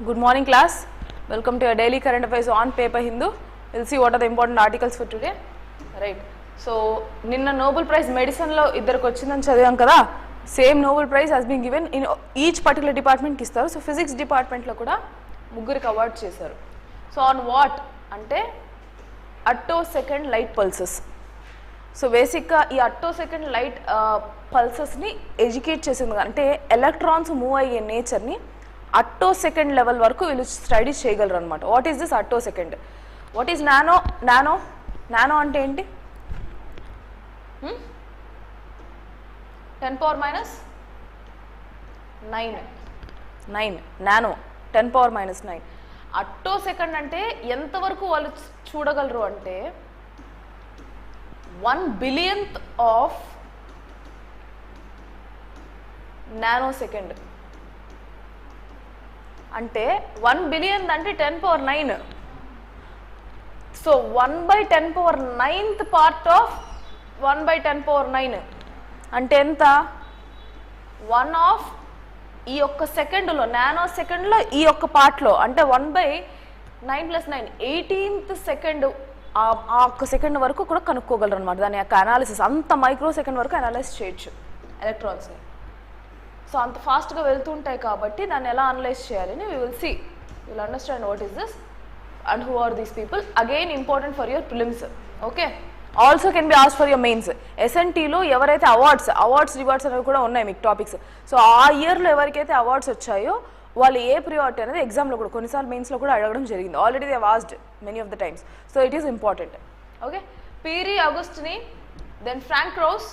Good morning class. Welcome to your daily current affairs on paper Hindu. We'll see what are the important articles for today. Right. So, ninna Nobel Prize medicine lo iddarku vachindani chadivam kada. Same Nobel Prize has been given in each particular department ki istaru. So, physics department lo kuda mugguriki award chesaru. So, on what ante attosecond light pulses. So బేసిక్గా ఈ అట్టోసెకండ్ light పల్సెస్ని educate చేసింది అంటే electrons move అయ్యే నేచర్ని అట్టోసెకండ్ level వరకు వీళ్ళు study చేయగలరు అనమాట. What is this attosecond? What is nano? Nano nano అంటే ఏంటి? 10⁻⁹ నానో 10⁻⁹. అట్టోసెకండ్ అంటే ఎంతవరకు వాళ్ళు చూడగలరు అంటే 1 billionth of nanosecond. అంటే 1 billion అంటే 10⁻⁹. సో 1/10⁹ part of 1/10⁹ అంటే ఎంత? 1 ఆఫ్ ఈ ఒక్క సెకండ్లో, నానో సెకండ్లో ఈ ఒక్క పార్ట్లో అంటే 1/9+9 18th సెకండ్ ఆ ఒక్క సెకండ్ వరకు కూడా కనుక్కోగలరు అనమాట. దాని యొక్క అనాలిసిస్ అంత మైక్రో సెకండ్ వరకు అనలైజ్ చేయొచ్చు ఎలక్ట్రాన్స్ని. సో అంత ఫాస్ట్గా వెళ్తుంటాయి కాబట్టి దాన్ని ఎలా అనలైజ్ చేయాలని will understand what is this and who are these people. Again important for your prelims. Okay, also can be ask for your mains. ఎస్ఎన్టీలో ఎవరైతే అవార్డ్స్ రివార్డ్స్ అనేవి కూడా ఉన్నాయి మీకు టాపిక్స్. సో ఆ ఇయర్లో ఎవరికైతే అవార్డ్స్ వచ్చాయో వాళ్ళు ఏ ప్రియారిటీ అనేది ఎగ్జామ్లో కూడా కొన్నిసార్లు మెయిన్స్లో కూడా అడగడం జరిగింది. Already they asked many of the times. So it is important. Okay, Pierre Agostini, then Ferenc Krausz,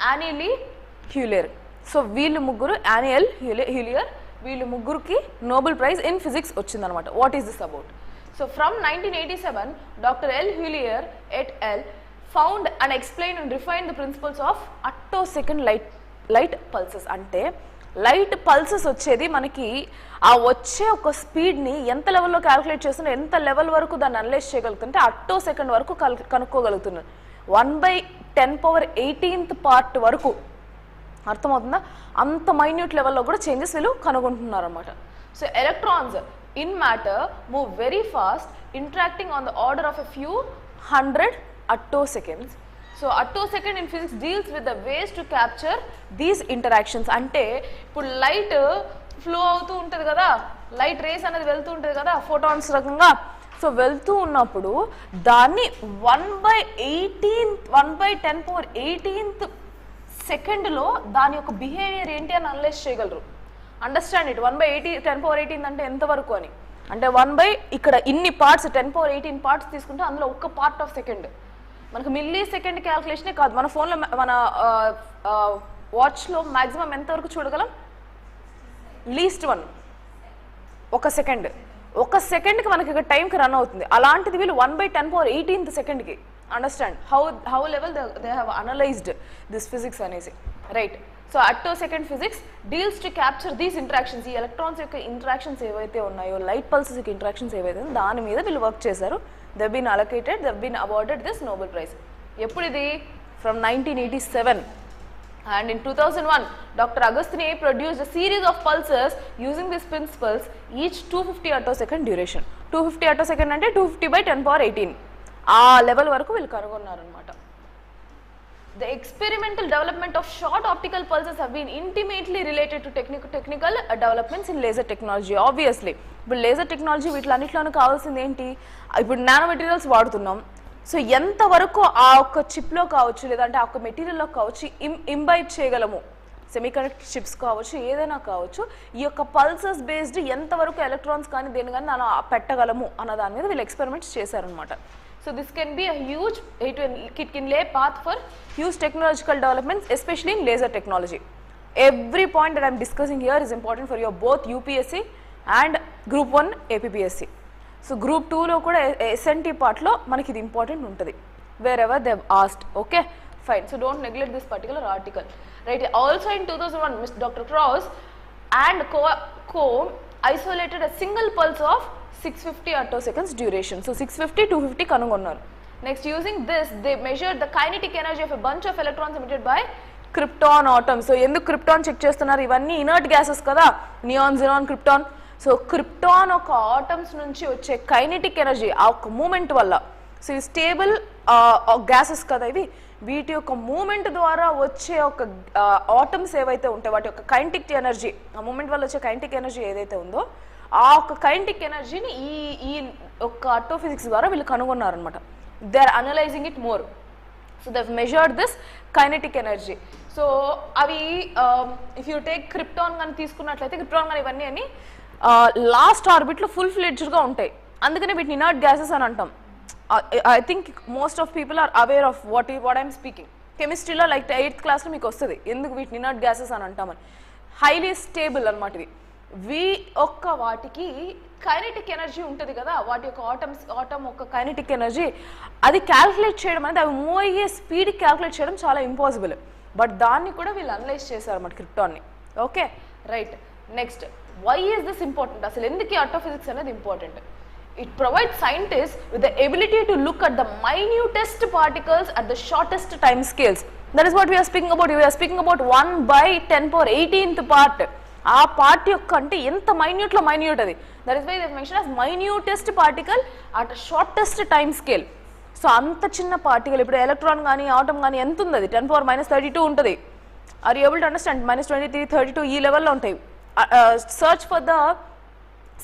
Anne L'Huillier. So వీళ్ళు ముగ్గురు, యానియల్ హ్యూలియర్, వీళ్ళు ముగ్గురికి నోబెల్ ప్రైజ్ ఇన్ ఫిజిక్స్ వచ్చిందనమాట. What is this about? So from 1987 doctor L'Huillier et al found and explain and refine the principles of attosecond light pulses. అంటే light pulses వచ్చేది మనకి ఆ వచ్చే ఒక స్పీడ్ని ఎంత లెవెల్లో క్యాలిక్యులేట్ చేస్తున్నా, ఎంత లెవెల్ వరకు దాన్ని అనలైజ్ చేయగలుగుతుంటే అట్టోసెకండ్ వరకు కనుక్కోగలుగుతున్నారు. 1/10⁻18th part వరకు. అర్థమవుతుందా? అంత మైన్యూట్ లెవెల్లో కూడా చేంజెస్ వీళ్ళు కనుగొంటున్నారు అనమాట. So electrons in matter move very fast, interacting on the order of a few 100 attoseconds. So attosecond in physics deals with the ways to capture these interactions. అంటే ఇప్పుడు light flow అవుతూ ఉంటుంది కదా, light race అనేది వెళ్తూ ఉంటుంది కదా photons రకంగా. సో వెళ్తూ ఉన్నప్పుడు దాన్ని 1/10⁻18th సెకండ్లో దాని యొక్క బిహేవియర్ ఏంటి అని అనలైజ్ చేయగలరు. Understand it. 1/10⁻18 అంటే ఎంతవరకు అని అంటే ఇక్కడ ఇన్ని పార్ట్స్ 10⁻18 పార్ట్స్ తీసుకుంటే అందులో ఒక్క పార్ట్ ఆఫ్ సెకండ్ మనకు మిల్లీ సెకండ్ క్యాల్కులేషనే కాదు. మన ఫోన్లో మన వాచ్లో మ్యాక్సిమం ఎంతవరకు చూడగలం? లీస్ట్ 1 ఒక సెకండ్కి మనకి ఇక్కడ టైంకి రన్ అవుతుంది. అలాంటిది వీళ్ళు 1/10⁻18th సెకండ్కి. Understand how level they have analysed this physics అనేసి. Right. So attosecond physics deals to capture these interactions. ఈ ఎలక్ట్రాన్స్ యొక్క ఇంటరాక్షన్స్ ఏవైతే ఉన్నాయో, లైట్ పల్సెస్ యొక్క ఇంటరాక్షన్స్ ఏవైతే ఉన్నాయో దాని మీద వీళ్ళు వర్క్ చేశారు. they've been allocated, they've been awarded this Nobel Prize. ఎప్పుడు ఇది? From 1987. And in 2001 Dr. Agostini produced a series of pulses using these principles, each 250 attosecond duration. 250 attosecond అంటే 250/10⁻18 ఆ లెవెల్ వరకు వీళ్ళు కనుగొన్నారు అనమాట. The experimental development of short optical pulses have been intimately related to technical developments in laser technology. Obviously, ఇప్పుడు laser technology వీటిలన్నింటిలోనూ కావాల్సింది ఏంటి? ఇప్పుడు నానో మెటీరియల్స్ వాడుతున్నాం. సో ఎంతవరకు ఆ ఒక్క చిప్లో కావచ్చు లేదంటే ఆ ఒక్క మెటీరియల్లో కావచ్చు ఇంబైబ్ చేయగలము, సెమీకండక్టర్ చిప్స్ కావచ్చు ఏదైనా కావచ్చు, ఈ యొక్క పల్సెస్ బేస్డ్ ఎంతవరకు ఎలక్ట్రాన్స్ కానీ దేని కానీ దాన్ని పెట్టగలము అన్న దాని మీద వీళ్ళు ఎక్స్పెరిమెంట్స్ చేశారనమాట. So this can be a huge, it can lay path for huge technological developments, especially in laser technology. Every point that I am discussing here is important for your both UPSC and Group 1 APPSC. So Group 2 లో కూడా SNT part లో మనకి ఇది important ఉంటుంది. Wherever they have asked. Okay, fine. So don't neglect this particular article. Right. Also in 2001, Dr. Krauss and co isolated a single pulse of 650 attoseconds duration. So 650, 250 కనుగొన్నారు. Next, using this, they measured the kinetic energy of a bunch of electrons emitted by krypton atom. So ఎందుకు krypton check చేస్తున్నారు? ఇవన్నీ inert gases కదా, neon, xenon, krypton. So krypton ఒక atoms నుంచి వచ్చే kinetic energy ఆ ఒక మూమెంట్ వల్ల, సో ఇవి స్టేబుల్ గ్యాసెస్ కదా ఇవి, వీటి యొక్క మూమెంట్ ద్వారా వచ్చే ఒక ఆటమ్స్ ఏవైతే ఉంటాయి వాటి యొక్క కైనెటిక్ ఎనర్జీ, ఆ మూమెంట్ వల్ల వచ్చే కైనెటిక్ ఎనర్జీ ఏదైతే ఉందో ఆ ఒక కైనెటిక్ ఎనర్జీని ఈ ఒక అస్ట్రోఫిజిక్స్ ద్వారా వీళ్ళు కనుగొన్నారనమాట. They are analysing it more. So they have measured this kinetic energy. So అవి ఇఫ్ యూ టేక్ క్రిప్టాన్ కానీ తీసుకున్నట్లయితే, క్రిప్టాన్ కానీ ఇవన్నీ అని లాస్ట్ ఆర్బిట్లో ఫుల్ ఫ్లెడ్జ్డ్గా ఉంటాయి, అందుకనే వీటిని ఇనర్ట్ గ్యాసెస్ అని అంటాం. I think most of people are aware of what I'm speaking. కెమిస్ట్రీలో లైక్ 8th క్లాస్లో మీకు వస్తుంది ఎందుకు వీటిని ఇనర్ట్ గ్యాసెస్ అని అంటామని. హైలీ స్టేబుల్ అనమాట ఇవి. వాటికి కైనెటిక్ ఎనర్జీ ఉంటుంది కదా, వాటి యొక్క ఆటమ్ ఒక కైనెటిక్ ఎనర్జీ, అది క్యాల్కులేట్ చేయడం అనేది, అవి మూవ్ అయ్యే స్పీడ్ క్యాల్కులేట్ చేయడం చాలా ఇంపాసిబుల్. బట్ దాన్ని కూడా వీళ్ళు అనలైజ్ చేశారు అన్నమాట క్రిప్టాన్ని. Okay right. Next, why is this important? అసలు ఎందుకు ఈ అస్ట్రోఫిజిక్స్ అనేది important? It provides scientists with the ability to look at the minutest particles at the shortest time scales. That is what we are speaking about. We are speaking about 1/10^18th part. ఆ part యొక్క అంటే ఎంత మైన్యూట్లో minute అది. That is why they mention as minutest particle at a shortest time scale. So అంత చిన్న particle, ఇప్పుడు electron కానీ ఆటమ్ కానీ ఎంత ఉంది, అది 10^-32 ఉంటుంది. Are you able to understand? -23, 32 ఈ లెవెల్లో ఉంటాయి. Search for the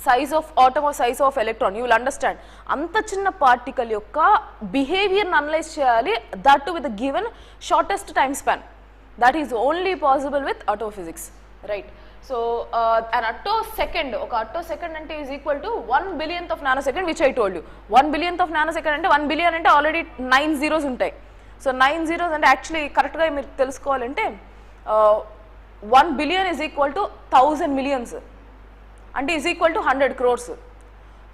size of atom or size of electron, you will understand. అంత చిన్న పార్టికల్ యొక్క బిహేవియర్ని అనలైజ్ చేయాలి, that to with given shortest time span. That is only possible with attophysics, right? So an attosecond, ఒక attosecond అంటే is equal to 1 billionth of nanosecond, which I told you. 1 billionth of nanosecond అంటే 1 billion అంటే already 9 zeros ఉంటాయి. So 9 zeros అంటే actually కరెక్ట్గా మీరు తెలుసుకోవాలంటే 1 billion is equal to 1000 millions అంటే is equal to 100 crores.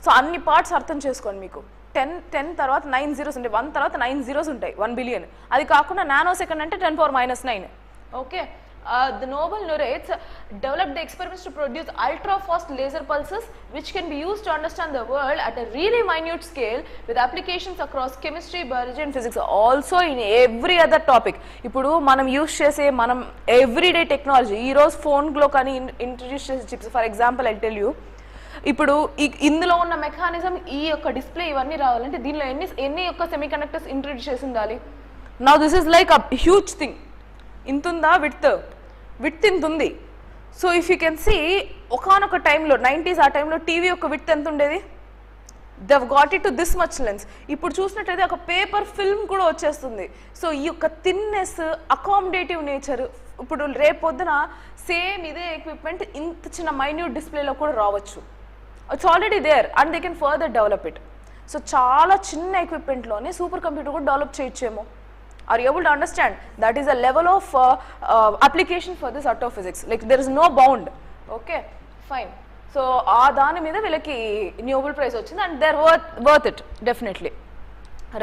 So అన్ని పార్ట్స్ అర్థం చేసుకోండి. మీకు 10 తర్వాత 9 zeros ఉంటాయి, 1 తర్వాత 9 zeros ఉంటాయి 1 billion. అది కాకుండా నానో సెకండ్ అంటే 10^-9. Okay. The Nobel laureates developed the experiments to produce ultra-fast laser pulses which can be used to understand the world at a really minute scale with applications across chemistry, biology and physics, also in every other topic. ఇప్పుడు మనం use చేసే మనం everyday technology, ఈరోజు ఫోన్లో కానీ introduce చేసే chips, for example I tell you, ఇప్పుడు ఇందులో ఉన్న మెకానిజం, ఈ యొక్క డిస్ప్లే ఇవన్నీ రావాలంటే దీనిలో ఎన్ని యొక్క సెమీ కండక్టర్స్ ఇంట్రడ్యూస్ చేసి ఉండాలి. Now this is like a huge thing. ఇంతుందా విడ్త్ ఇంత ఉంది. So if you can see, ఒకనొక టైంలో 90s ఆ టైంలో టీవీ యొక్క విడ్త్ ఎంత ఉండేది? దెవ్ got it to this much lens. ఇప్పుడు చూసినట్టయితే ఒక పేపర్ ఫిల్మ్ కూడా వచ్చేస్తుంది. సో ఈ యొక్క థిన్నెస్, అకామిడేటివ్ నేచర్, ఇప్పుడు రేపొద్దున సేమ్ ఇదే ఎక్విప్మెంట్ ఇంత చిన్న మైన్యూట్ డిస్ప్లేలో కూడా రావచ్చు. It's already there and they can further develop it. So చాలా చిన్న ఎక్విప్మెంట్లోనే సూపర్ కంప్యూటర్ కూడా డెవలప్ చేయొచ్చేమో. Are you able to understand? That is a level of application for this astrophysics. Like there is no bound. Okay, fine. So దాని మీద వీళ్ళకి Nobel Prize వచ్చింది and they're worth it definitely.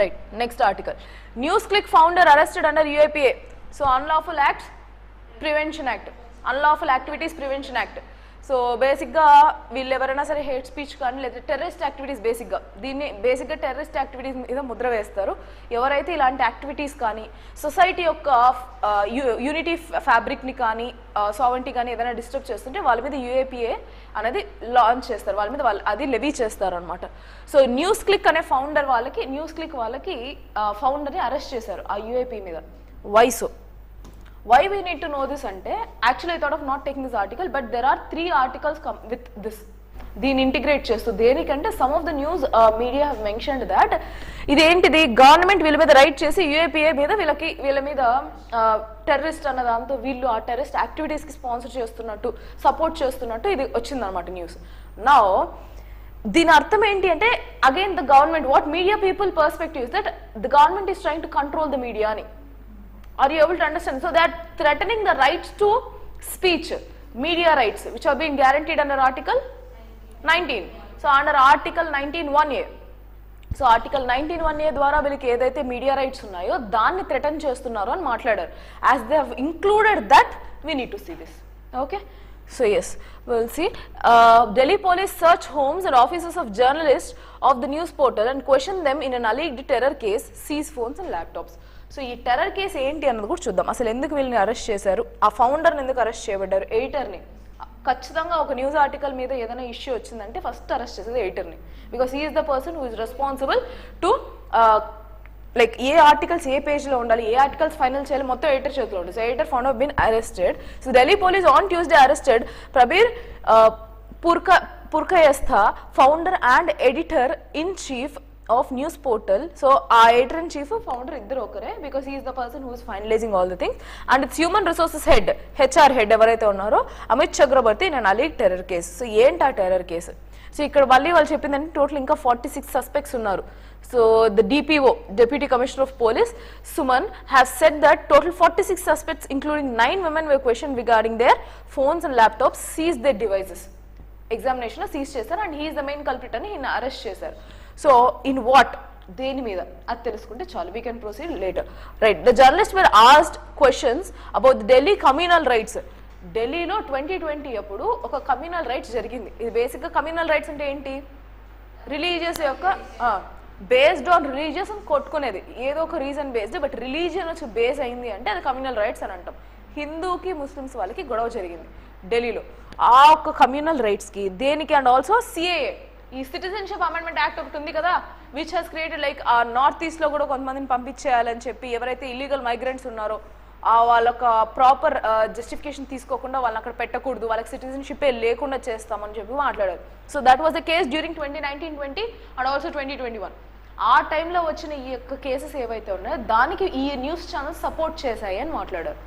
Right. Next article. NewsClick founder arrested under UAPA. So Unlawful Acts Prevention Act. Unlawful Activities Prevention Act. So బేసిక్గా వీళ్ళు ఎవరైనా సరే hate speech కానీ లేదా టెర్రరిస్ట్ యాక్టివిటీస్, బేసిక్గా టెర్రరిస్ట్ యాక్టివిటీస్ మీద ముద్ర వేస్తారు. ఎవరైతే ఇలాంటి యాక్టివిటీస్ కానీ సొసైటీ యొక్క యూనిటీ ఫ్యాబ్రిక్ని కానీ సావెంటీ కానీ ఏదైనా డిస్టర్బ్ చేస్తుంటే వాళ్ళ మీద UAPA అనేది లాంచ్ చేస్తారు, వాళ్ళ మీద అది లెవీ చేస్తారు అనమాట. సో NewsClick అనే ఫౌండర్ వాళ్ళకి ఫౌండర్ని అరెస్ట్ చేశారు ఆ UAPA మీద. Why we need to know this ante, actually I thought of not taking this article, but there are 3 articles come with this. దీన్ని ఇంటిగ్రేట్ చేస్తూ దేనికంటే some of the news media have mentioned that ఇదేంటిది government వీళ్ళ మీద right చేసి UAPA మీద వీళ్ళ మీద టెర్రరిస్ట్ అన్న దాంతో వీళ్ళు ఆ టెర్రరిస్ట్ యాక్టివిటీస్కి స్పాన్సర్ చేస్తున్నట్టు, సపోర్ట్ చేస్తున్నట్టు ఇది వచ్చిందనమాట న్యూస్. నౌ దీని అర్థం ఏంటి అంటే, again the government, what media people perspective is that the government is trying to control the media అని. Are you able to understand? So they are threatening the rights to speech, media rights, which are being guaranteed under Article 19. So under Article 19(1)(a. So Article 19(1)(a) ద్వారా వీళ్ళకి ఏదైతే media rights ఉన్నాయో దాన్ని threaten చేస్తున్నారు అని మాట్లాడారు. As they have included that, we need to see this. Okay? So yes, we'll see. Delhi police search homes and offices of journalists of the news portal and question them in an alleged terror case, seize phones and laptops. So ఈ terror case ఏంటి అన్నది కూడా చూద్దాం. అసలు ఎందుకు వీళ్ళని arrest చేశారు, ఆ ఫౌండర్ని ఎందుకు అరెస్ట్ చేయబడ్డారు, ఎడిటర్ని, ఖచ్చితంగా ఒక న్యూస్ ఆర్టికల్ మీద ఏదైనా ఇష్యూ వచ్చిందంటే ఫస్ట్ అరెస్ట్ చేసేది ఎడిటర్ని, because he is the person who is responsible to like ఏ ఆర్టికల్స్ ఏ పేజ్లో ఉండాలి, ఏ ఆర్టికల్స్ ఫైనల్ చేయాలి, మొత్తం ఎడిటర్ చేతిలో ఉంటుంది. So editor found of been arrested. So Delhi police on Tuesday arrested Prabir Purkayastha, founder and editor in chief of news portal. So ఆ editor in chief founder ఇద్దరు ఒకరే, because he is the person who is finalising all the things. And its human resources head, HR head ఎవరైతే ఉన్నారో Amit Chakravarti in an అలీగ్ terror case. So ఏంటి ఆ terror case? So ఇక్కడ మళ్ళీ వాళ్ళు చెప్పిందంటే టోటల్ ఇంకా 46 సస్పెక్ట్స్ ఉన్నారు. So the DPO, Deputy Commissioner of Police, Suman, has said that total 46 suspects including 9 women were questioned regarding their phones and laptops, seized their devices. Examination lo seize chesaru and he is the main culprit ani hina arrest chesaru. So in what? దేని మీద అది తెలుసుకుంటే చాలు. We can proceed later. Right. The journalist were asked questions about Delhi communal rights. ఢిల్లీలో 2020 అప్పుడు ఒక communal rights జరిగింది. ఇది బేసిక్గా కమ్యూనల్ రైట్స్ అంటే ఏంటి? రిలీజియస్ యొక్క బేస్డ్ ఆన్ రిలీజియస్ అని కొట్టుకునేది, ఏదో ఒక రీజన్ బేస్డ్, బట్ రిలీజియన్ వచ్చి బేస్ అయింది అంటే అది కమ్యూనల్ రైట్స్ అని అంటాం. హిందూకి ముస్లిమ్స్ వాళ్ళకి గొడవ జరిగింది ఢిల్లీలో. ఆ ఒక్క కమ్యూనల్ రైట్స్కి దేనికి, అండ్ ఆల్సో సిఏఏ, ఈ సిటిజన్షిప్ అమెండ్మెంట్ యాక్ట్ ఒకటి ఉంది కదా, విచ్ హెస్ క్రియేటెడ్ లైక్ ఆ నార్త్ ఈస్ట్లో కూడా కొంతమందిని పంపించేయాలని చెప్పి, ఎవరైతే ఇల్లీగల్ మైగ్రెంట్స్ ఉన్నారో వాళ్ళొక ప్రాపర్ జస్టిఫికేషన్ తీసుకోకుండా వాళ్ళని అక్కడ పెట్టకూడదు, వాళ్ళకి సిటిజన్షిప్ లేకుండా చేస్తామని చెప్పి మాట్లాడారు. So that was the case during 2019-20 and also 2021. ఆ టైంలో వచ్చిన ఈ యొక్క కేసెస్ ఏవైతే ఉన్నాయో దానికి ఈ న్యూస్ ఛానల్స్ సపోర్ట్ చేశాయి అని మాట్లాడారు.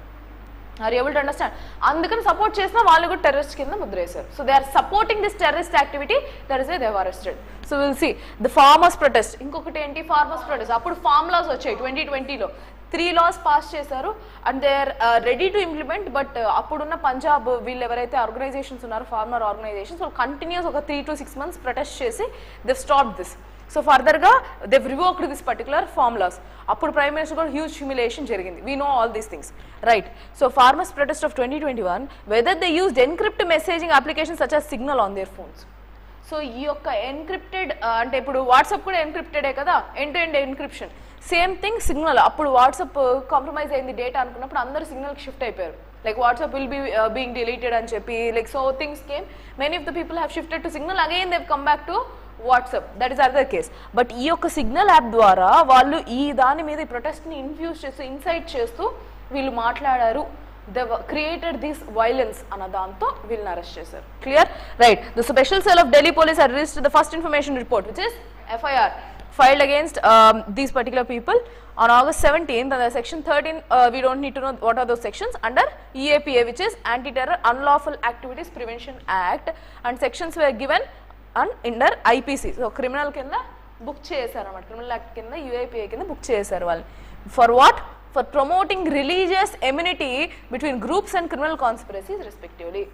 Are able to understand? అందుకని సపోర్ట్ చేసినా వాళ్ళు కూడా టెర్రరిస్ట్ కింద ముద్రేశారు. So they are supporting this terrorist activity, that is why they have arrested. So will see the farmers protest. ఇంకొకటి ఏంటి? Farmers protest. అప్పుడు ఫార్మ్ లాస్ వచ్చాయి 2020లో. 3 laws పాస్ చేశారు and they are ready to implement. But అప్పుడున్న పంజాబ్ వీళ్ళు ఎవరైతే organisations ఉన్నారో, ఫార్మర్ ఆర్గనైజేషన్స్, వాళ్ళు కంటిన్యూస్ ఒక 3 to 6 months ప్రొటెస్ట్ చేసి దే స్టాప్ దిస్. సో ఫర్దర్గా they revoked this particular farm laws. అప్పుడు ప్రైమ్ మినిస్టర్ కూడా హ్యూజ్ హ్యూమిలేషన్ జరిగింది. We know all these things, right? So farmers protest of 2021 whether they used encrypt messaging application such as signal on their phones. So ఈ యొక్క encrypted అంటే ఇప్పుడు WhatsApp కూడా ఎన్క్రిప్టెడే కదా, end to end encryption. Same thing signal. అప్పుడు WhatsApp compromise అయింది data అనుకున్నప్పుడు అందరూ సిగ్నల్కి షిఫ్ట్ అయిపోయారు. Like WhatsApp will be being deleted అని చెప్పి, like so things came. Many of the people have shifted to signal, again they come back to WhatsApp. That is other case. But ఈ యొక్క signal app ద్వారా వాళ్ళు ఈ దాని మీద ఈ ప్రొటెస్ట్ని ఇన్ఫ్యూజ్ చేస్తూ, ఇన్సైట్ చేస్తూ వీళ్ళు మాట్లాడారు. దే క్రియేటెడ్ దిస్ వైలెన్స్ అన్న దాంతో వీళ్ళని అరెస్ట్ చేశారు. Clear? Right. The special cell of Delhi police had released the first information report, which is FIR filed against these particular people on August 17th under section 13. We don't need to know what are those sections. Under EAPA, which is Anti-Terror Unlawful Activities Prevention Act, and sections were given under IPC. So criminal కింద book చేశారు అన్నమాట. Criminal act కింద UAPA కింద book చేశారు వాళ్ళని. For what? For promoting religious enmity between groups and criminal conspiracies respectively.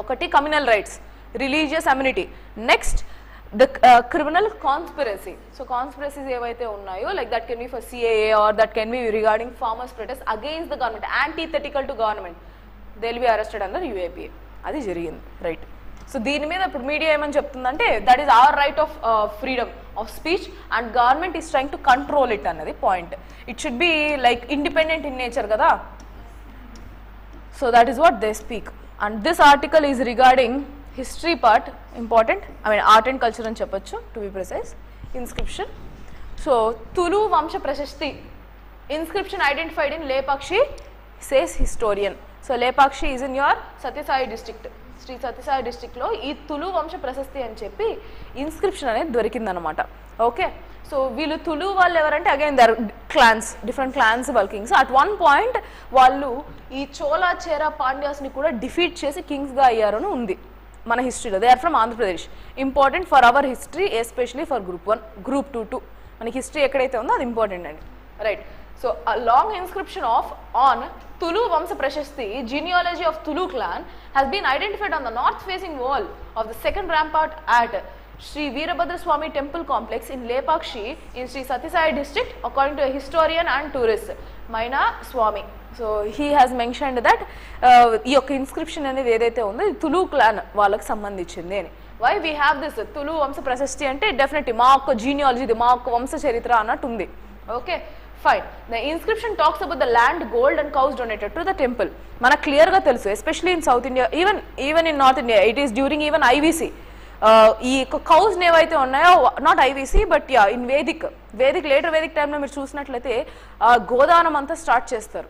ఒకటి communal riots, religious enmity. Next the criminal conspiracy. So conspiracies ఏవైతే ఉన్నాయో, like that can be for CAA or that can be regarding farmers protest against the government, antithetical to government, they will be arrested under UAPA. అది జరిగింది, right? So దీని మీద ఇప్పుడు media ఏమని చెప్తుందంటే that is our right of freedom of speech and government is trying to control it అన్నది point. It should be like independent in nature కదా. So that is what they speak. And this article is regarding history part, important. I mean art and culture అని చెప్పొచ్చు to be precise. Inscription. So Tulu వంశ ప్రశస్తి inscription identified in Lepakshi says historian. So Lepakshi is in your Sathya Sai district, Shri Sathya Sai డిస్ట్రిక్ట్లో ఈ తులు వంశ ప్రశస్తి అని చెప్పి inscription అనేది దొరికిందనమాట. ఓకే. సో వీళ్ళు తులు వాళ్ళు ఎవరంటే again their clans, different clans వాళ్ళ కింగ్స్. అట్ వన్ పాయింట్ వాళ్ళు ఈ చోళా చేరా పాండ్యాస్ని కూడా డిఫీట్ చేసి కింగ్స్గా అయ్యారు అని ఉంది మన హిస్టరీలో. They are from Andhra Pradesh. Important for our history, especially for group 1, group 2 మనకి హిస్టరీ ఎక్కడైతే ఉందో అది ఇంపార్టెంట్ అండి, right? So a long inscription on Tulu Vamsa Prashasti, genealogy of Tulu clan, has been identified on the north facing wall of the second rampart at Sri Veerabhadra Swami temple complex in Lepakshi in Sri Satisai district, according to a historian and tourist, Maina Swami. So he has mentioned that ఈ యొక్క inscription అనేది ఏదైతే ఉందో ఇది తులు clan వాళ్ళకి సంబంధించింది అని. Why we have this తులు వంశ ప్రశస్తి అంటే డెఫినెట్లీ మా యొక్క జీనియాలజీ, ఇది మా యొక్క వంశ చరిత్ర అన్నట్టు ఉంది. Okay. Fine. The inscription talks about the land, gold and cows donated to the temple. మనకు క్లియర్గా తెలుసు, especially in south India, even in north India, it is during even IVC. ఈ కౌస్ ఏవైతే ఉన్నాయో, not IVC but yeah in Vedic later Vedic టైంలో మీరు చూసినట్లయితే గోదానం అంతా స్టార్ట్ చేస్తారు.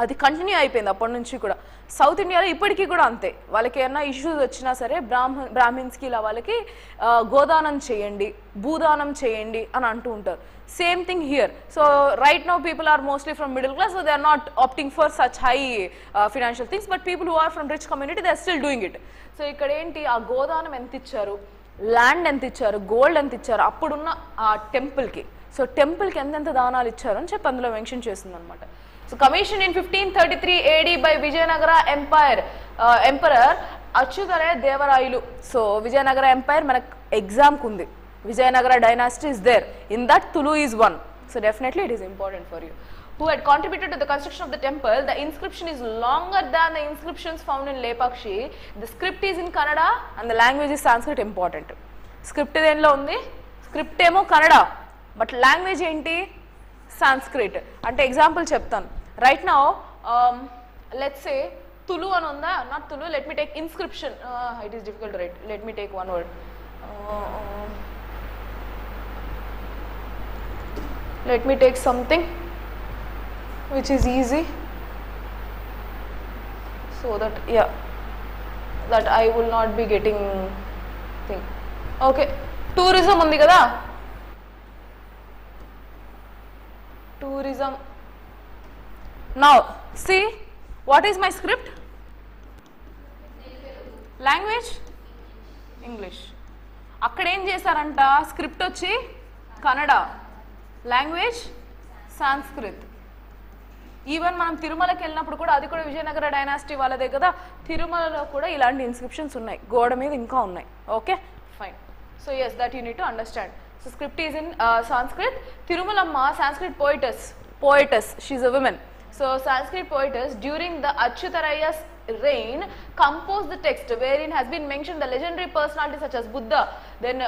అది కంటిన్యూ అయిపోయింది అప్పటి నుంచి కూడా. సౌత్ ఇండియాలో ఇప్పటికీ కూడా అంతే. వాళ్ళకి ఏమన్నా ఇష్యూస్ వచ్చినా సరే బ్రాహ్మిన్స్కి ఇలా వాళ్ళకి గోదానం చేయండి, భూదానం చేయండి అని అంటూ ఉంటారు. Same thing here. So right now people are mostly from middle class, so they are not opting for such high financial things, but people who are from rich community they are still doing it. So ఇక్కడ ఏంటి, ఆ గోదానం ఎంత ఇచ్చారు, land ఎంత ఇచ్చారు, gold ఎంత ఇచ్చారు అప్పుడున్న ఆ టెంపుల్కి. సో టెంపుల్కి ఎంతెంత దానాలు ఇచ్చారు అని చెప్పి అందులో మెన్షన్ చేస్తుంది అనమాట. So commissioned in 1533 AD by Vijayanagara Emperor Achyutaraya Devarayulu. So Vijayanagara Empire మనకు ఎగ్జామ్ కుంది. Vijayanagara dynasty is there. In that Tulu is one. So definitely it is important for you. Who had contributed to the construction of the temple. The inscription is longer than the inscriptions found in Lepakshi. The script is in Kannada and the language is Sanskrit. Important. Script దేనిలో ఉంది, script ఏమో Kannada, but language ఏంటి, సాంస్క్రిట్. అంటే example చెప్తాను. Right now let's say Tulu అని ఉందా, not Tulu, let me take inscription. It is difficult to write, let me take one word. Let me take something which is easy so that yeah that I will not be getting thing. Okay, tourism undi kada, tourism. Now see, what is my script? Language English. అక్కడ ఏం చేశారంట, script వచ్చి Kannada, language Sanskrit. Even మనం తిరుమలకి వెళ్ళినప్పుడు కూడా, అది కూడా విజయనగర డైనాసిటీ వాళ్ళదే కదా, తిరుమలలో కూడా ఇలాంటి ఇన్స్క్రిప్షన్స్ ఉన్నాయి, గోడ మీద ఇంకా ఉన్నాయి. Okay fine. So yes, that you need to understand. So script is in Sanskrit. Tirumalamma Sanskrit poetess, she's a woman. So Sanskrit poetess during the Achyutaraya's reign composed the text wherein has been mentioned the legendary personalities such as Buddha, then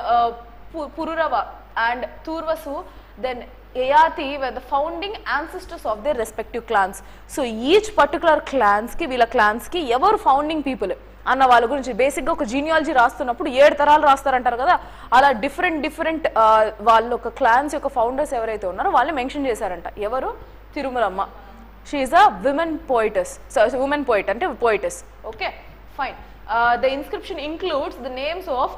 Pururava and Turvasu, then Yayati were the founding ancestors of their respective clans. So each particular clans ki, వీళ్ళ clans ki ఎవరు founding people అన్న వాళ్ళ గురించి బేసిక్గా ఒక genealogy రాస్తున్నప్పుడు 7 తరాలు రాస్తారంటారు కదా, అలా డిఫరెంట్ వాళ్ళ ఒక క్లాన్స్ యొక్క ఫౌండర్స్ ఎవరైతే ఉన్నారో వాళ్ళు మెన్షన్ చేశారంట. ఎవరు, Tirumalamma. She is a women poetess, women poet అంటే poetess. Okay fine. The inscription includes the names of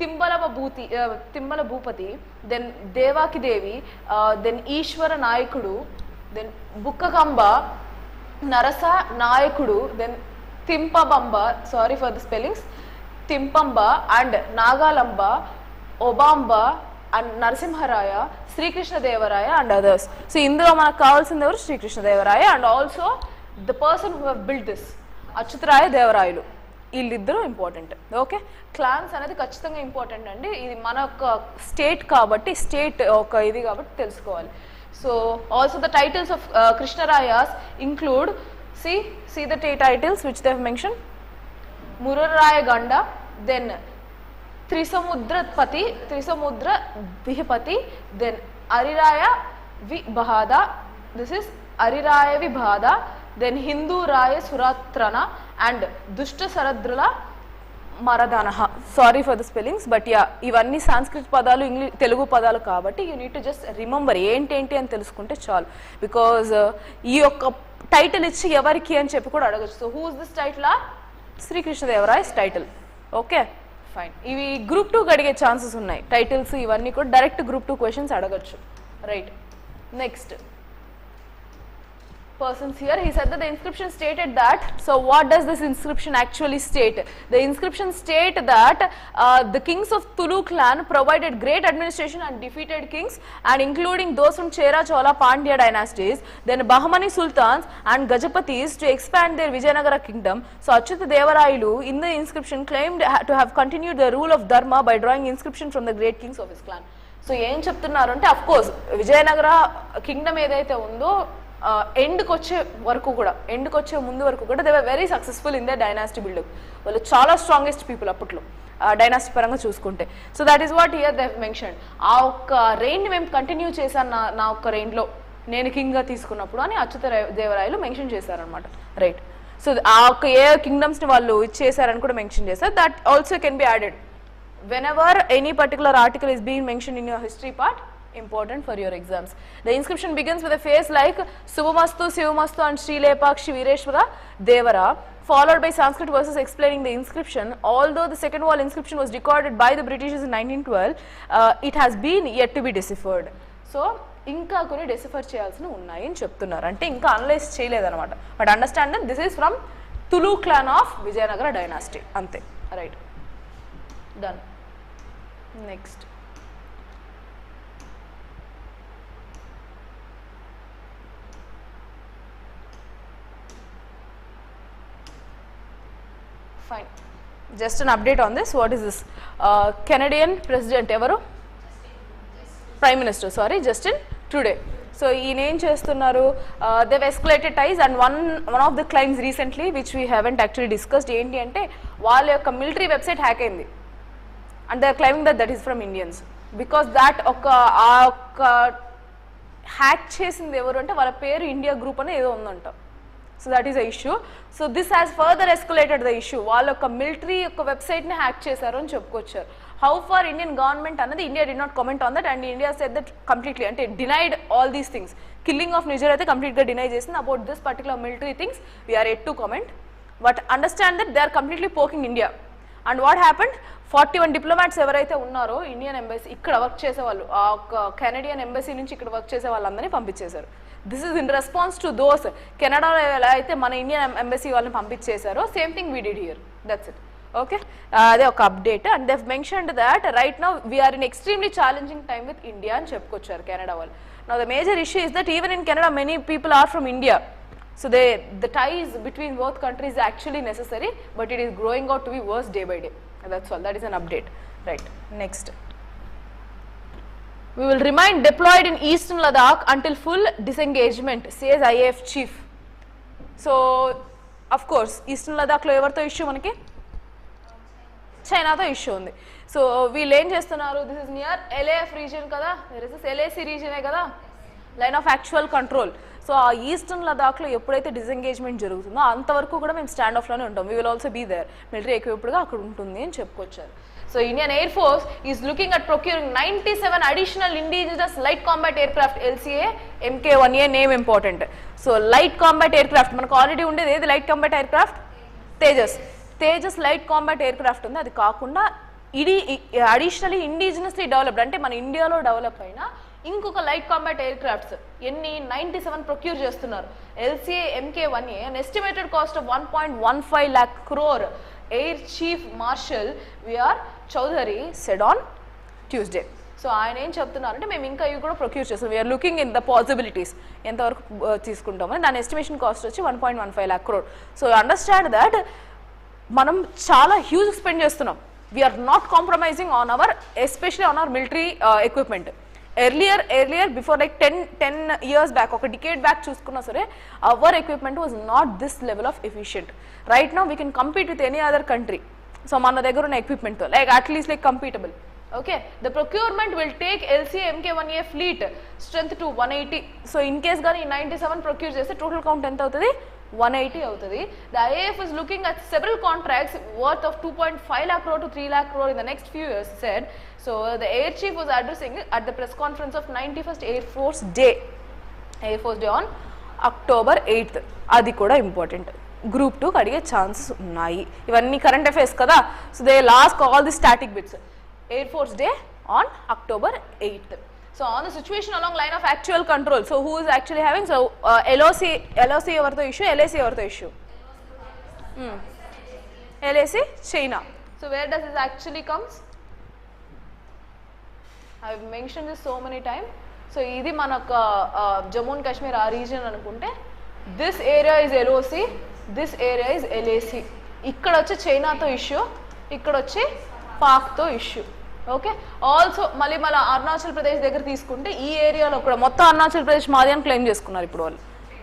Timmala Bhupati, then Devaki Devi, then Eshwara Nayakudu, then Bukkakamba, Narasa Nayakudu, then Timpabamba, sorry for the spellings, Timpamba and Nagalamba, Obamba and Narasimharaya, Srikrishnadevaraya and others. So ఇందులో మనకు కావాల్సింది ఎవరు, Srikrishnadevaraya and also the person who have build this, Achyutaraya Devarayalu. వీళ్ళిద్దరూ important. Okay, clans అనేది ఖచ్చితంగా important అండి. ఇది మన ఒక స్టేట్ కాబట్టి, స్టేట్ ఒక ఇది కాబట్టి తెలుసుకోవాలి. So also the titles of Krishnarayas include, see the titles which they have mentioned. Muraraya Ganda, then Trisamudra Dihapati, then Ariraya Vibhada, this is Ariraya Vibhada, then Hindu Raya Suratrana and Dushta Saradrula Maradanaha. Sorry for the spellings, but yeah, ఇవన్నీ Sanskrit పదాలు, English Telugu పదాలు కాబట్టి you need to just remember ఏంటి అని తెలుసుకుంటే చాలు. Because ఈ యొక్క టైటిల్ ఇచ్చి ఎవరికి అని చెప్పి కూడా అడగచ్చు. So who is this title, Srikrishnadevarayas title. Okay fine. ఇవి గ్రూప్ 2 అడిగే ఛాన్సెస్ ఉన్నాయి. టైటిల్స్ ఇవన్నీ కూడా డైరెక్ట్ గ్రూప్ 2 క్వశ్చన్స్ అడగచ్చు. Right, next persons here. He said that the inscription stated that, so what does this inscription actually state? The inscription state that the kings of Tulu clan provided great administration and defeated kings and including those from Chera, Chola, Pandya dynasties, then Bahmani sultans and Gajapatis to expand their Vijayanagara kingdom. So Achyuta Devarayulu in the inscription claimed to have continued the rule of Dharma by drawing inscription from the great kings of his clan. So ఏం చెప్తున్నారు అంటే, of course Vijayanagara Kingdom ఏదైతే ఉందో ఎండ్కి వచ్చే ముందు వరకు కూడా they were very successful in the dynasty building. వాళ్ళు చాలా స్ట్రాంగెస్ట్ పీపుల్ అప్పట్లో డైనాసిటీ పరంగా చూసుకుంటే. So that is what here they have mention. ఆ ఒక్క రెయిన్ మేము కంటిన్యూ చేశాను, నా ఒక్క రెయిన్లో నేను కింగ్గా తీసుకున్నప్పుడు అని అచ్యుతదేవరాయలు మెన్షన్ చేశారనమాట. రైట్. సో ఆ ఒక్క ఏ కింగ్డమ్స్ని వాళ్ళు ఇచ్చేసారని కూడా మెన్షన్ చేశారు. That also can be added whenever any particular article is being mentioned in your history part, important for your exams. The inscription begins with a phrase like Subhamastu, Sivamastu and Sri Lepakshi Vireshwara Devara, followed by Sanskrit verses explaining the inscription. Although the second wall inscription was recorded by the Britishers in 1912, it has been yet to be deciphered. So ఇంకా కొన్ని decipher చేయాల్సిన ఉన్నాయి అని చెప్తున్నారు, అంటే ఇంకా analyse చేయలేదన్నమాట. But understand that this is from Tulu clan of Vijayanagara dynasty, అంతే. Right, done. Next fine, just an update on this. What is this? Canadian president evaru, prime minister, sorry, Justin Trudeau. So ఈయన ఏం చేస్తున్నారు, they've escalated ties, and one of the claims recently which we haven't actually discussed ఏంటి అంటే వాళ్ళ యొక్క military website hack అయింది, and they are claiming that is from Indians, because that ఆ ఒక్క హ్యాక్ చేసింది ఎవరు అంటే వాళ్ళ పేరు ఇండియా గ్రూప్ అని ఏదో ఉందంట. So that is a issue. So this has further escalated the issue. వాళ్ళ యొక్క మిలిటరీ యొక్క వెబ్సైట్ని హ్యాక్ చేశారు అని చెప్పుకొచ్చారు. హౌ ఫార్ ఇండియన్ గవర్నమెంట్ అన్నది India did not comment on that, and India said that completely, అంటే denied all these things. Killing of Nijjar అయితే కంప్లీట్గా డినై చేసింది. About this particular military things we're yet to comment, but understand that they are completely poking India. And what happened, 41 diplomats ఎవరైతే ఉన్నారో Indian embassy ఇక్కడ work చేసేవాళ్ళు, ఆ ఒక Canadian embassy నుంచి ఇక్కడ వర్క్ చేసే వాళ్ళందరినీ పంపించేశారు. This is in response to those కెనడాలో ఎలా అయితే మన ఇండియన్ ఎంబసీ వాళ్ళని పంపించేశారో, same thing we did here. That's it. Okay, అదే ఒక update. And they've mentioned that right now we're in extremely challenging time with India అని చెప్పుకొచ్చారు కెనడా వాళ్ళు. Now the major issue is that even in Canada many people are from India. So the ties between both countries is actually necessary, but it is growing out to be worse day by day. That's all. That is an update. Right. Next. We will remain deployed in Eastern Ladakh until full disengagement, says IAF chief. So, of course, Eastern Ladakh lo evartho issue manaki? China tho issue undi. So, we'll ఏం చేస్తున్నారు, this is near LAF region kada, there is this LAC region e kada, line of actual control. So ఆ eastern లదాఖ్లో ఎప్పుడైతే disengagement జరుగుతుందో అంతవరకు కూడా మేము stand ఆఫ్లోనే ఉంటాం. We will also be there, military ఎక్విప్డ్గా అక్కడ ఉంటుంది అని చెప్పుకొచ్చారు. సో Indian air force is looking at procuring 97 additional indigenous light combat aircraft LCA MK1A, name important. So light combat aircraft మనకు ఆల్రెడీ ఉండేది ఏది, light combat aircraft Tejas light combat aircraft ఉంది. అది కాకుండా ఇది additionally indigenously developed, అంటే మన ఇండియాలో డెవలప్ అయిన ఇంకొక లైట్ కాంబాట్ ఎయిర్ క్రాఫ్ట్స్ ఎన్ని 97 ప్రొక్యూర్ చేస్తున్నారు. LCA MK1A, an estimated cost of 1.15 lakh crore, Air Chief Marshal VR Chowdhury said on Tuesday. సో ఆయన ఏం చెప్తున్నారంటే మేము ఇంకా ఇవి కూడా ప్రొక్యూర్ చేస్తాం, we're looking in the possibilities, ఎంతవరకు తీసుకుంటామని. దాని ఎస్టిమేషన్ కాస్ట్ వచ్చి 1.15 lakh crore. So understand that మనం చాలా హ్యూజ్ స్పెండ్ చేస్తున్నాం. We're not compromising on our, especially on our military equipment. earlier before like 10 years back, ఒక decade back చూసుకున్నా సరే our equipment was not this level of efficient. Right now we can compete with any other country. So మన దగ్గర ఉన్న equipment తో like at least like compatible. Okay, the procurement will take LCA MK1A fleet strength to 180. So in case గానీ 97 procure చేస్తే total count ఎంత అవుతుంది, 180 అవుతుంది. The IAF is looking at several contracts worth of 2.5 lakh crore to 3 lakh crore in the next few years, said. So the air chief was addressing at the press conference of 91st Air Force Day on October 8th. అది కూడా important. Group 2 అడిగే chances ఉన్నాయి. ఇవన్నీ current affairs కదా, so they last all the static bits. Air Force Day on October 8th. So on the situation along line of actual control, so who is actually having, so LOC evartho issue, LAC evartho issue, LAC China. So where does this actually comes? I have mentioned this so many times. So ఇది మనకు Jammu and Kashmir ఆ reason అనుకుంటే, this area is LOC, this area is LAC. ఇక్కడ వచ్చి చైనాతో issue, ఇక్కడ వచ్చి పాక్తో issue. Okay, also మళ్ళీ అరుణాచల్ ప్రదేశ్ దగ్గర తీసుకుంటే ఈ ఏరియాలో కూడా మొత్తం అరుణాచల్ ప్రదేశ్ మాది అని క్లెయిమ్ చేసుకున్నారు ఇప్పుడు వాళ్ళు.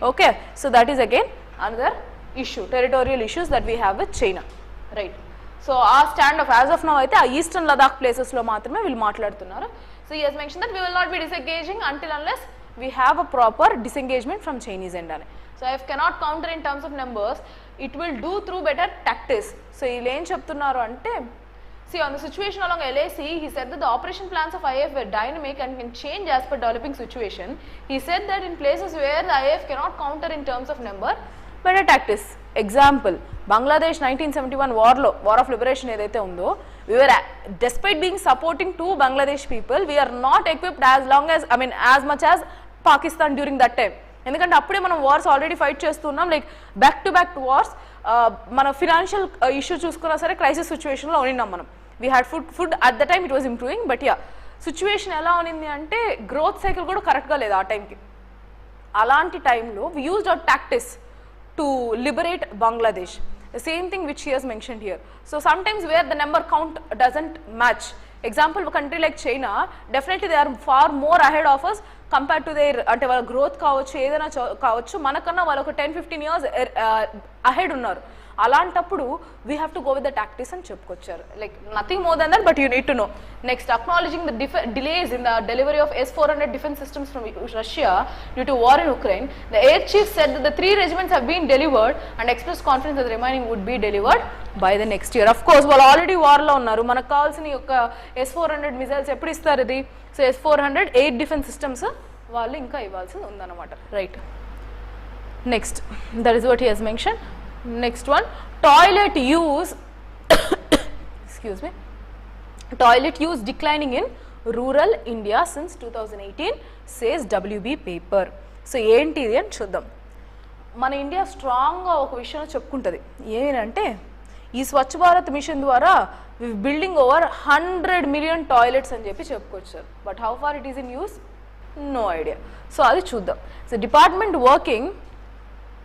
Okay, so that is again another issue, territorial issues that we have with China. Right. So ఆ stand off as of now అయితే ఆ ఈస్టర్న్ లదాఖ్ ప్లేసెస్లో మాత్రమే వీళ్ళు మాట్లాడుతున్నారు. So he has mention that we will not be disengaging until unless we have a proper disengagement from Chinese end అని. So if cannot counter in terms of numbers, it will do through better tactics. So వీళ్ళు ఏం చెప్తున్నారు అంటే, see on the situation along LAC, he said that the operation plans of IAF were dynamic and can change as per developing situation. He said that in places where the IAF cannot counter in terms of number, better tactics. Example, Bangladesh 1971 war of liberation ఏదైతే ఉందో, we were despite being supporting to Bangladesh people, we are not equipped as much as Pakistan during that time. ఎందుకంటే అప్పుడే మనం wars already fight చేస్తున్నాం, like back to wars. మన financial issue చూసుకున్నా సరే crisis సిచ్యువేషన్లో ఉన్నాం మనం. We had food at the time, it was improving, but yeah situation ఎలా ఉన్నింది అంటే గ్రోత్ సైకిల్ కూడా కరెక్ట్గా లేదు ఆ టైంకి. అలాంటి టైంలో we used our tactics to liberate Bangladesh. The same thing which he has mentioned here. So sometimes where the number count doesn't match, example a country like China, definitely they are far more ahead of us compared to their అంటే వాళ్ళ growth కావచ్చు, ఏదైనా కావచ్చు, మనకన్నా వాళ్ళు ఒక 10-15 years ahead ఉన్నారు. అలాంటప్పుడు we have to go with the tactics అని చెప్పుకొచ్చారు. Like nothing more than that, but you need to know. Next, acknowledging the delays in the delivery of S-400 defense systems from Russia due to war in Ukraine, the air chief said that the 3 regiments have been delivered and expressed confidence that the remaining would be delivered by the next year. Of course, వాళ్ళు already వార్లో ఉన్నారు. మనకు కావాల్సిన యొక్క S-400 missiles ఎప్పుడు ఇస్తారు ఇది? So S-400 8 defence systems వాళ్ళు ఇంకా ఇవ్వాల్సింది ఉందన్నమాట. Right, next, that is what he has mention. Next one, toilet use excuse me, toilet use declining in rural India since 2018 says WB paper. So ఏంటిది అని చూద్దాం. మన ఇండియా స్ట్రాంగ్గా ఒక విషయం చెప్పుకుంటుంది, ఏమంటే ఈ స్వచ్ఛ భారత్ మిషన్ ద్వారా బిల్డింగ్ ఓవర్ 100 million టాయిలెట్స్ అని చెప్పి చెప్పుకొచ్చారు. But how far it is in use, no idea. So అది చూద్దాం. So department working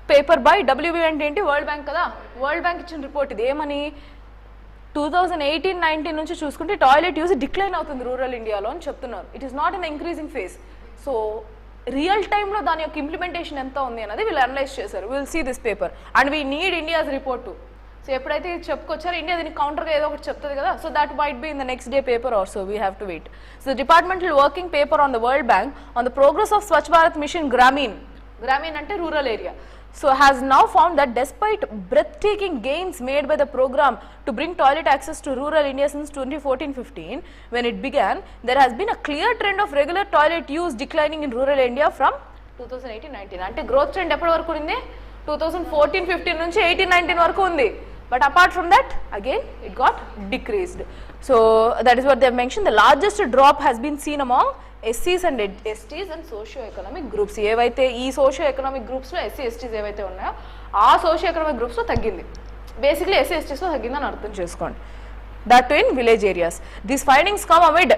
paper by WB అంటే ఏంటి? వరల్డ్ బ్యాంక్ కదా. వరల్డ్ బ్యాంక్ ఇచ్చిన రిపోర్ట్ ఇది. ఏమని? 2018-19 నుంచి చూసుకుంటే టాయిలెట్ యూజ్ డిక్లైన్ అవుతుంది రూరల్ ఇండియాలో అని చెప్తున్నారు. It is not in increasing phase. So real టైంలో దాని యొక్క ఇంప్లిమెంటేషన్ ఎంత ఉంది అనేది వీళ్ళు అనలైజ్ చేశారు. Will see this paper and we need India's report too. So ఎప్పుడైతే చెప్పుకొచ్చారో ఇండియా దీనికి కౌంటర్గా ఏదో ఒకటి చెప్తుంది కదా. So that might be in the next day paper or so we have to wait. So departmental working paper on the World Bank on the progress of Swachh Bharat Mission Grameen అంటే rural area. So has now found that despite breathtaking gains made by the program to bring toilet access to rural India since 2014-15, when it began, there has been a clear trend of regular toilet use declining in rural India from 2018-19. అంటే growth trend ఎప్పటి వరకు ఉంది? 2014-15 నుంచి 18-19 వరకు ఉంది. But apart from that, again it got decreased. So that is what they have mentioned. The largest drop has been seen among SCs and STs and socio-economic groups. ఏవైతే ఈ socio-economic groupsలో SC STs ఏవైతే ఉన్నాయో ఆ socio-economic groupsలో తగ్గింది. Basically SC STsలో తగ్గిందని అర్థం చేసుకోండి. That too in village areas. These findings come amid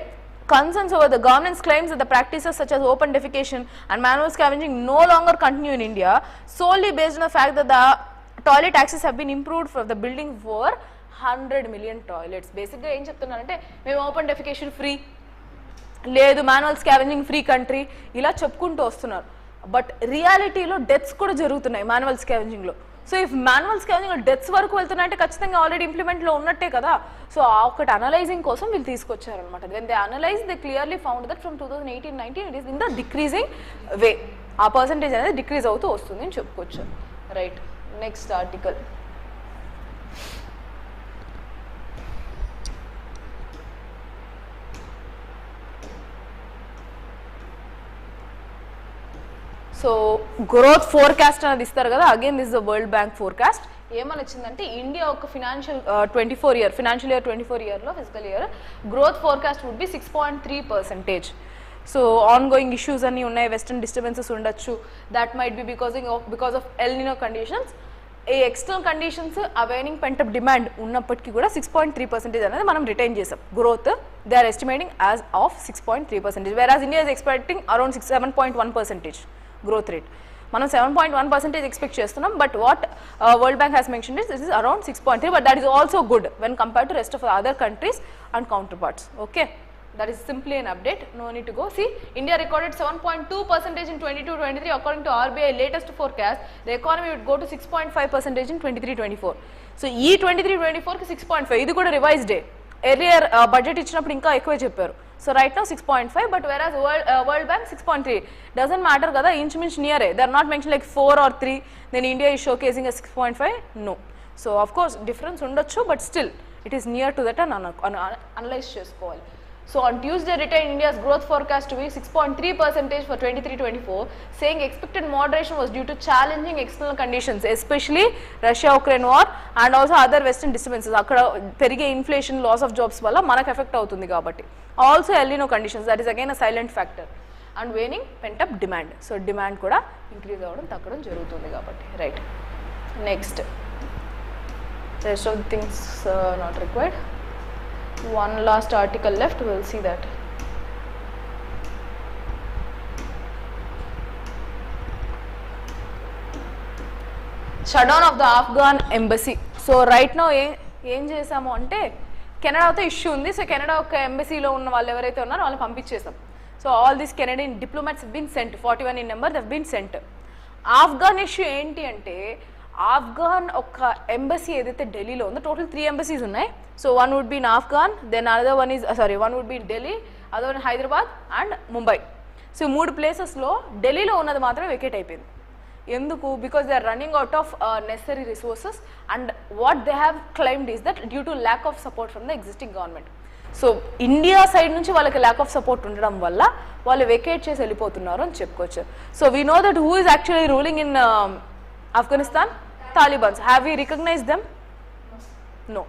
concerns over the government's claims that the practices such as open defecation and manual scavenging no longer continue in India, solely based on the fact that the toilet access have been improved for the building for 100 million toilets. బేసిక్గా ఏం చెప్తున్నారంటే మేము open defecation free లేదు, manual scavenging free country ఇలా చెప్పుకుంటూ వస్తున్నారు. But రియాలిటీలో deaths కూడా జరుగుతున్నాయి మాన్యువల్ స్కావెంజింగ్లో. సో ఇఫ్ మాన్యువల్ స్కావెంజింగ్లో డెత్స్ వరకు వెళ్తున్నాయంటే ఖచ్చితంగా ఆల్రెడీ ఇంప్లిమెంట్లో ఉన్నట్టే కదా. సో ఆ ఒకటి అనలైజింగ్ కోసం వీళ్ళు తీసుకొచ్చారనమాట. When they analyse they clearly found that from 2018-19 it is in the decreasing way. ఆ పర్సంటేజ్ అనేది డిక్రీజ్ అవుతూ వస్తుంది అని చెప్పుకోవచ్చు. Right, next article. So growth forecast అనేది ఇస్తారు కదా. Again this the World Bank forecast. ఏమని వచ్చిందంటే ఇండియా ఒక ఫినాన్షియల్ 24 ఇయర్లో physical year growth forecast would be 6.3%. So ongoing issues అన్నీ ఉన్నాయి, వెస్టర్న్ డిస్టర్బెన్సెస్ ఉండొచ్చు. That might be because of El Nino conditions. ఈ ఎక్స్టర్నల్ కండిషన్స్ అవైనింగ్ పెంటప్ డిమాండ్ ఉన్నప్పటికీ కూడా 6.3% అనేది మనం రిటైన్ చేసాం. Growth they are estimating as of 6.3%, whereas India is expecting around 7.1% growth rate. మనం 7.1% ఎక్స్పెక్ట్ చేస్తున్నాం. But what world bank has mention is this is around 6.3, but that is also good when compared to rest of other countries and counter parts. Okay, that is simply an update, no need to go. See, India recorded 7.2% in 22-23 according to RBI latest forecast. The economy would go to 6.5% in 23-24. So ee 23-24 ki 6.5 ఇది కూడా revised day. Earlier budget ఇచ్చినప్పుడు ఇంకా ఎక్కువే చెప్పారు. So right now 6.5, but whereas World Bank 6.3. Doesn't matter కదా, ఇంచుమించు నియరే. They are not mention like 4 or 3, then India is showcasing 6.5. No. So of course difference ఉండొచ్చు, but still it is near to that and analyze చేసుకోవాలి. So on Tuesday retained India's growth forecast to be 6.3% for 23-24, saying expected moderation was due to challenging external conditions, especially Russia-Ukraine war and also other western disturbances. అక్కడ పెరిగే inflation, loss of jobs వల్ల మనకు effect అవుతుంది కాబట్టి. Also El Nino conditions, that is again a silent factor. And waning pent up demand. So demand కూడా increase అవ్వడం, తగ్గడం జరుగుతుంది కాబట్టి. Right, next rest of the things not required. One last article left, we will see that. Shutdown of the Afghan embassy. So right now ఏం చేసాము అంటే, కెనడాతో issue ఉంది. సో కెనడా ఒక ఎంబసీలో ఉన్న వాళ్ళు ఎవరైతే ఉన్నారో వాళ్ళని పంపించేసాం. So all these Canadian diplomats have been sent, 41 in number, they have been sent. Afghan issue ఏంటి అంటే, ఆఫ్ఘన్ ఒక ఎంబసీ ఏదైతే ఢిల్లీలో ఉందో, టోటల్ 3 embassies ఉన్నాయి. So one would be in Afghan, then another one is one would be in Delhi, other one Hyderabad and Mumbai. So 3 ప్లేసెస్లో ఢిల్లీలో ఉన్నది మాత్రం వెకేట్ అయిపోయింది. ఎందుకు? Because they are running out of necessary resources and what they have claimed is that due to lack of support from the existing government. So India side నుంచి వాళ్ళకి lakh of support ఉండడం వల్ల వాళ్ళు వెకేట్ చేసి వెళ్ళిపోతున్నారు అని చెప్పుకోవచ్చు. So we know that who is actually ruling in Afghanistan? Taliban. Have we recognized them? No.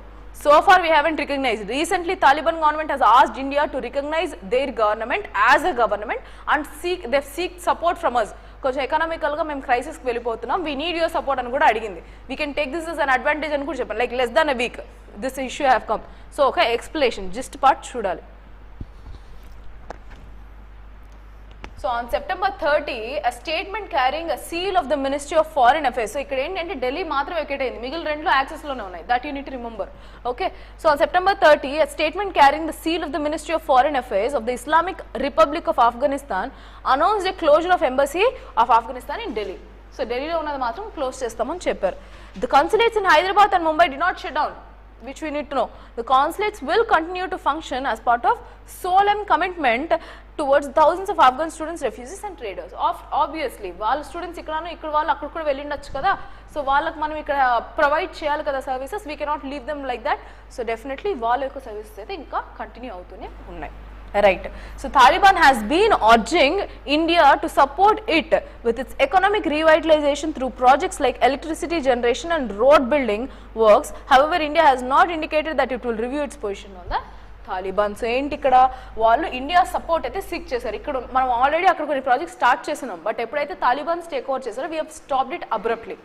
So far we haven't recognized. Recently Taliban government has asked India to recognize their government as a government and they've seek support from us. కొంచెం ఎకనామికల్గా మేము క్రైసిస్కి వెళ్ళిపోతున్నాం, we need your support అని కూడా అడిగింది. We can take this is an advantage అని కూడా చెప్పాను, like less than a week this issue have come. So ఒక ఎక్స్ప్లెనేషన్ జిస్ట్ పార్ట్ చూడాలి. So on September 30, a statement carrying a seal of the Ministry of Foreign Affairs. So ikkada enti Delhi మాత్రం vacate అయింది, మిగిలిన 2 access లోనే ఉన్నాయి. That you need to remember. Okay. So on September 30, a statement carrying the seal of the Ministry of Foreign Affairs of the Islamic Republic of Afghanistan announced a closure of embassy of Afghanistan in Delhi. So Delhi లో ఉన్నది మాత్రం close చేస్తామని చెప్పారు. The consulates in Hyderabad and Mumbai did not shut down, which we need to know. The consulates will continue to function as part of solemn commitment towards thousands of Afghan students, refugees and traders. Obviously వాళ్ళ students ఇక్కడ వాళ్ళు అక్కడ కూడా వెళ్ళిండొచ్చు కదా. So వాళ్ళకి మనం ఇక్కడ provide చేయాలి కదా services, we cannot leave them like that. So definitely వాళ్ళ యొక్క సర్వీసెస్ అయితే ఇంకా కంటిన్యూ అవుతూనే ఉన్నాయి. Right. So Taliban has been urging India to support it with its economic revitalization through projects like electricity generation and road building works. However, India has not indicated that it will review its position on the Taliban. So ఏంటి ఇక్కడ వాళ్ళు India support అయితే seek చేశారు. ఇక్కడ మనం already అక్కడ కొన్ని projects start చేస్తున్నాం, బట్ ఎప్పుడైతే తాలిబాన్స్ టేక్ ఓవర్ చేశారో we have stopped it abruptly.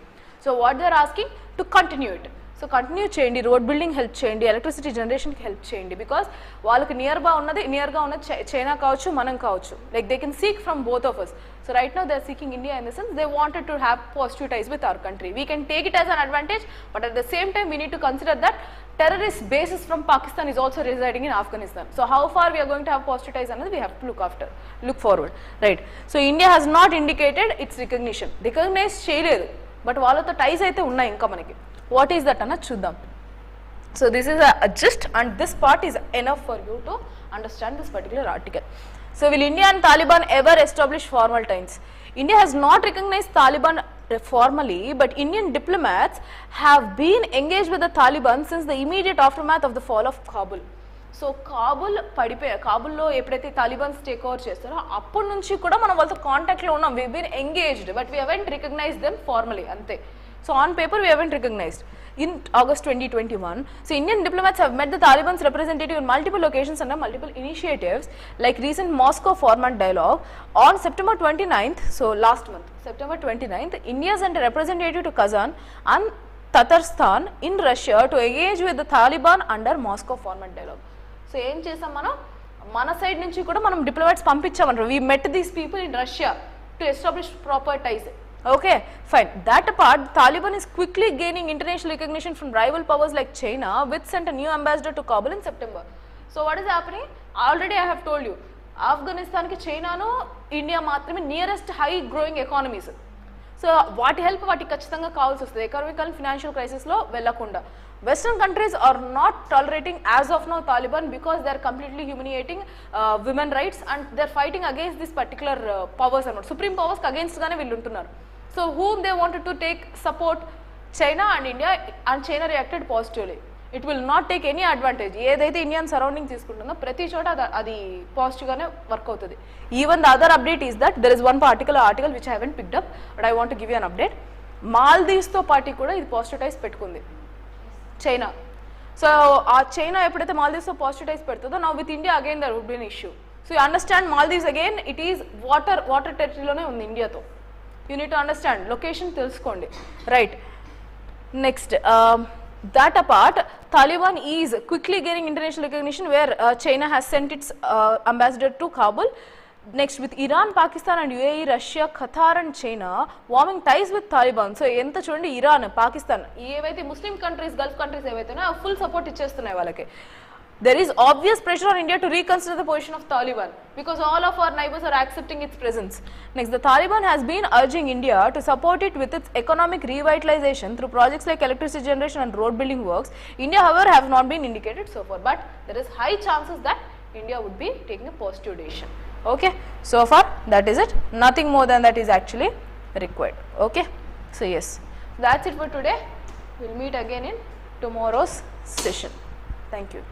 So what they are asking to continue it. So continue చేయండి, రోడ్ బిల్డింగ్ హెల్ప్ చేయండి, ఎలక్ట్రిసిటీ జనరేషన్కి హెల్ప్ చేయండి, బికాస్ వాళ్ళకి నియర్గా ఉన్నది చైనా కావచ్చు, మనం కావచ్చు, like they can seek from both of us. So right now they are seeking India in the sense they wanted to have positive ties with our country. We can take it as an advantage, but at the same time we need to consider that terrorist bases from Pakistan is also residing in Afghanistan. So how far we are going to have positive ties another we have to look forward, right? So India has not indicated its recognition. Recognize cheyaledu, but వాళ్ళతో ties అయితే ఉన్నాయి ఇంకా మనకి. What is that అన్న చూద్దాం. So this is a gist and this part is enough for you to understand this particular article. So will India and Taliban ever establish formal ties? India has not recognized Taliban formally, but Indian diplomats have been engaged with the Taliban since the immediate aftermath of the fall of Kabul. So కాబుల్లో ఎప్పుడైతే Talibans take over చేస్తారో అప్పటి నుంచి కూడా మనం వాళ్ళతో కాంటాక్ట్లో ఉన్నాం. We been engaged but we haven't recognize them formally, అంతే. So on paper we haven't recognized. In August 2021, so Indian diplomats have met the Taliban's representative in multiple locations under multiple initiatives like recent Moscow format dialogue. On September 29th, so last month, September 29th, India sent a representative to Kazan and Tatarstan in Russia to engage with the Taliban under Moscow format dialogue. So ఏం చేసాం మనం, మన side నుంచి కూడా మనం diplomats పంపించామంటారు. We met these people in Russia to establish proper ties. Okay, fine. That apart, Taliban is quickly gaining international recognition from rival powers like China, which sent a new ambassador to Kabul in September. So what is happening? Already I have told you, Afghanistan ki China no India maatrame nearest high growing economies. So వాటి help వాటికి ఖచ్చితంగా కావాల్సి వస్తుంది economical and financial క్రైసిస్లో వెళ్ళకుండా. Western countries are not tolerating as of now Taliban because they are completely humiliating women rights and they are fighting against this particular powers అనమాట. Supreme పవర్స్కి అగేన్స్ట్గానే వీళ్ళు ఉంటున్నారు. So whom they wanted to take support China and India, and China reacted positively. It will not take any advantage. ఏదైతే Indian surrounding తీసుకుంటుందో ప్రతి చోట అది పాజిటివ్గానే వర్క్ అవుతుంది. Even the other update is that there is one article which I haven't picked up but I want give you an update. మాల్దీవ్స్తో party కూడా ఇది పాజిటివైజ్ పెట్టుకుంది చైనా. సో ఆ చైనా ఎప్పుడైతే మాల్దీవ్స్తో పాజిటివైజ్ పెడుతుందో now with India again there would be an issue. So you understand Maldives again it is water టెరిటరీలోనే ఉంది ఇండియాతో. You need to understand location తెలుసుకోండి, right. Next, that apart, Taliban is quickly gaining international recognition where China has sent its ambassador to Kabul. Next, with Iran, Pakistan and UAE, Russia, Qatar and China warming ties with Taliban. So enta chudandi Iran, Pakistan evaithe Muslim countries, Gulf countries evaithe unnayo full support ichestunnayi వాళ్ళకి. There is obvious pressure on India to reconsider the position of Taliban because all of our neighbors are accepting its presence. Next, the Taliban has been urging India to support it with its economic revitalization through projects like electricity generation and road building works. India, however, have not been indicated so far, but there is high chances that India would be taking a positive decision. Okay, so far that is it. Nothing more than that is actually required. Okay, so yes, that's it for today. We'll meet again in tomorrow's session. Thank you.